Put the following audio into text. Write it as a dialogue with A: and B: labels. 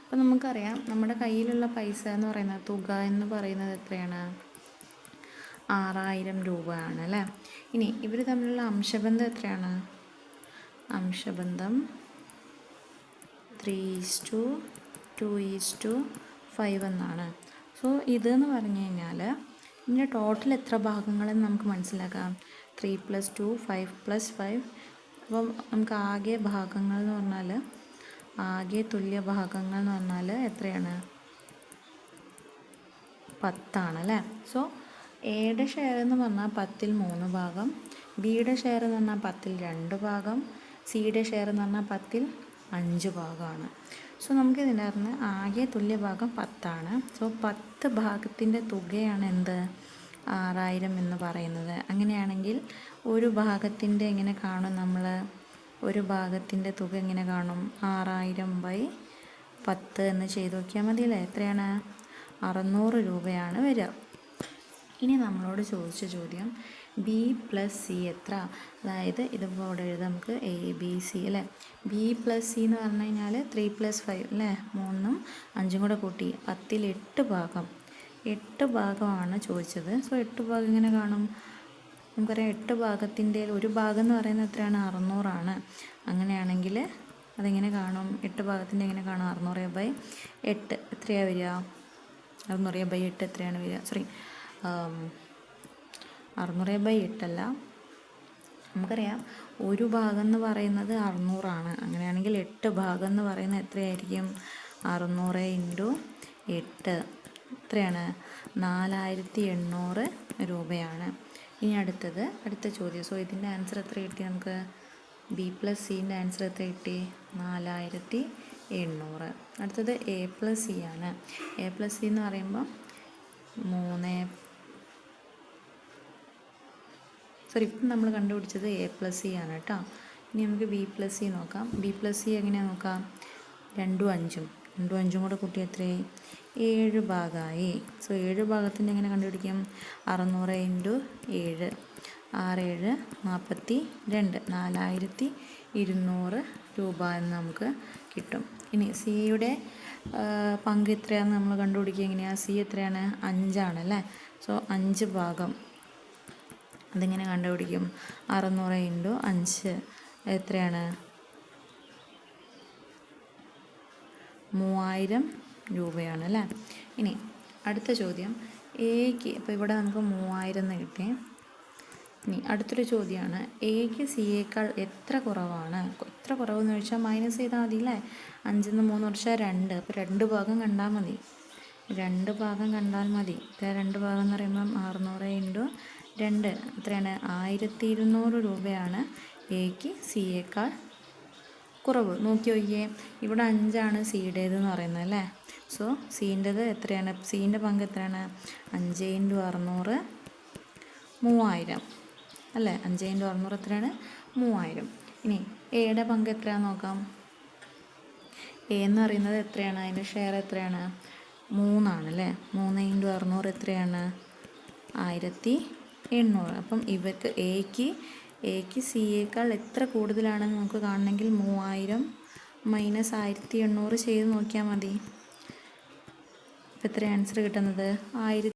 A: അപ്പോൾ നമുക്കറിയാം നമ്മുടെ കയ്യിലുള്ള പൈസ എന്ന് പറയുന്നത്, തുക എന്ന് പറയുന്നത് എത്രയാണ്? 6000 രൂപയാണ് അല്ലേ. ഇനി ഇവർ തമ്മിലുള്ള അംശബന്ധം എത്രയാണ്? അംശബന്ധം 3:2:5 എന്നാണ്. സോ ഇതെന്ന് പറഞ്ഞു കഴിഞ്ഞാൽ ഇതിൻ്റെ ടോട്ടൽ എത്ര ഭാഗങ്ങളെന്ന് നമുക്ക് മനസ്സിലാക്കാം. 3 + 2 5 + 5. അപ്പം നമുക്ക് ആകെ ഭാഗങ്ങൾ എന്ന് പറഞ്ഞാൽ, ആകെ തുല്യ ഭാഗങ്ങൾ എന്ന് പറഞ്ഞാൽ എത്രയാണ്? 10 അല്ലേ. സോ എയുടെ ഷെയർ എന്ന് പറഞ്ഞാൽ 10ൽ 3 ഭാഗം, ബിയുടെ ഷെയർ എന്ന് പറഞ്ഞാൽ 10ൽ 2 ഭാഗം, സിയുടെ ഷെയർ എന്ന് പറഞ്ഞാൽ 10ൽ 5 ഭാഗമാണ്. സോ നമുക്ക് ഇതിൻ്റെ അകത്ത് ആകെ തുല്യ ഭാഗം 10. സോ 10 ഭാഗത്തിൻ്റെ തുകയാണ് എന്ത്? 6000 എന്ന് പറയുന്നത്. അങ്ങനെയാണെങ്കിൽ ഒരു ഭാഗത്തിൻ്റെ എങ്ങനെ കാണും നമ്മൾ? ഒരു ഭാഗത്തിൻ്റെ തുക എങ്ങനെ കാണും? 6000/10 എന്ന് ചെയ്ത് നോക്കിയാൽ മതിയല്ലേ. എത്രയാണ്? 600 രൂപയാണ് വരിക. ഇനി നമ്മളോട് ചോദിച്ച ചോദ്യം ബി + സി എത്ര? അതായത് ഇതിപ്പോൾ ഇവിടെ എഴുതാം നമുക്ക് ABC അല്ലേ. ബി + സി എന്ന് പറഞ്ഞു കഴിഞ്ഞാൽ 3 + 5 അല്ലേ, 3ഉം 5ഉം കൂടെ കൂട്ടി 10ൽ 8 ഭാഗം. 8 ഭാഗമാണ് ചോദിച്ചത്. സോ 8 ഭാഗം എങ്ങനെ കാണും? നമുക്കറിയാം 8 ഭാഗത്തിൻ്റെ ഒരു ഭാഗം എന്ന് പറയുന്നത് എത്രയാണ്? 600 ആണ്. അങ്ങനെയാണെങ്കിൽ അതെങ്ങനെ കാണും? 8 ഭാഗത്തിൻ്റെ എങ്ങനെ കാണും? 600/8 എത്രയാണ് വരിക? 600/8 എത്രയാണ് വരിക? 600/8 അല്ല, നമുക്കറിയാം ഒരു ഭാഗം എന്ന് പറയുന്നത് 600 ആണ്. അങ്ങനെയാണെങ്കിൽ 8 ഭാഗം എന്ന് പറയുന്നത് എത്രയായിരിക്കും? 600 × 8 എത്രയാണ്? 4800 രൂപയാണ്. ഇനി അടുത്ത ചോദ്യം. സോ ഇതിൻ്റെ ആൻസർ എത്ര കിട്ടി നമുക്ക്? ബി + സിൻ്റെ ആൻസർ എത്ര കിട്ടി? 4800. അടുത്തത് എ + സി ആണ്. എ + സി എന്ന് പറയുമ്പോൾ ഇപ്പം നമ്മൾ കണ്ടുപിടിച്ചത് എ + സി ആണ് കേട്ടോ. ഇനി നമുക്ക് ബി + സി നോക്കാം. ബി + സി എങ്ങനെയാണ് നോക്കാം? 2ഉം 5ഉം കൂടെ കൂട്ടി എത്രയായി? 7 ഭാഗമായി. സോ 7 ഭാഗത്തിൻ്റെ എങ്ങനെ കണ്ടുപിടിക്കും? 600 × 7 6 7 42 4200 രൂപ എന്ന് നമുക്ക് കിട്ടും. ഇനി സിയുടെ പങ്ക് എത്രയാണെന്ന് നമ്മൾ കണ്ടുപിടിക്കുക എങ്ങനെയാണ്? സി എത്രയാണ്? 5 അല്ലേ. സോ 5 ഭാഗം അതെങ്ങനെ കണ്ടുപിടിക്കും? 600 × 5 എത്രയാണ്? 3000 രൂപയാണ് അല്ലേ. ഇനി അടുത്ത ചോദ്യം എക്ക്, അപ്പോൾ ഇവിടെ നമുക്ക് 3000 എന്ന് കിട്ടി. ഇനി അടുത്തൊരു ചോദ്യമാണ് എക്ക് സിയേക്കാൾ എത്ര കുറവാണ്? എത്ര കുറവെന്ന് ചോദിച്ചാൽ മൈനസ് ചെയ്താൽ മതി അല്ലേ. 5ൽ നിന്ന് 3 കുറച്ചാൽ 2. അപ്പോൾ 2 ഭാഗം കണ്ടാൽ മതി. 2 ഭാഗം കണ്ടാൽ മതി. 2 ഭാഗം എന്ന് പറയുമ്പം 600 × 2 എത്രയാണ്? 1200 രൂപയാണ് എക്ക് സിയേക്കാൾ കുറവ്. നോക്കി നോക്കിയേ, ഇവിടെ 5ആണ് സിയുടേതെന്ന് പറയുന്നത് അല്ലേ. സോ സീൻ്റെത് എത്രയാണ്? സീൻ്റെ പങ്ക് എത്രയാണ്? 5 × 600 3000 അല്ലേ. 5 × 600 എത്രയാണ്? 3000. ഇനി എയുടെ പങ്ക് എത്രയാണെന്ന് നോക്കാം. എ എന്ന് പറയുന്നത് എത്രയാണ്? അതിൻ്റെ ഷെയർ എത്രയാണ്? 3 അല്ലേ. 3 × 600 എത്രയാണ്? 1800. അപ്പം ഇവർക്ക് എക്ക് സിയേക്കാൾ എത്ര കൂടുതലാണെന്ന് നമുക്ക് കാണണമെങ്കിൽ 3000 - 1800 ചെയ്ത് നോക്കിയാൽ മതി. ഇപ്പം എത്ര ആൻസർ കിട്ടുന്നത്?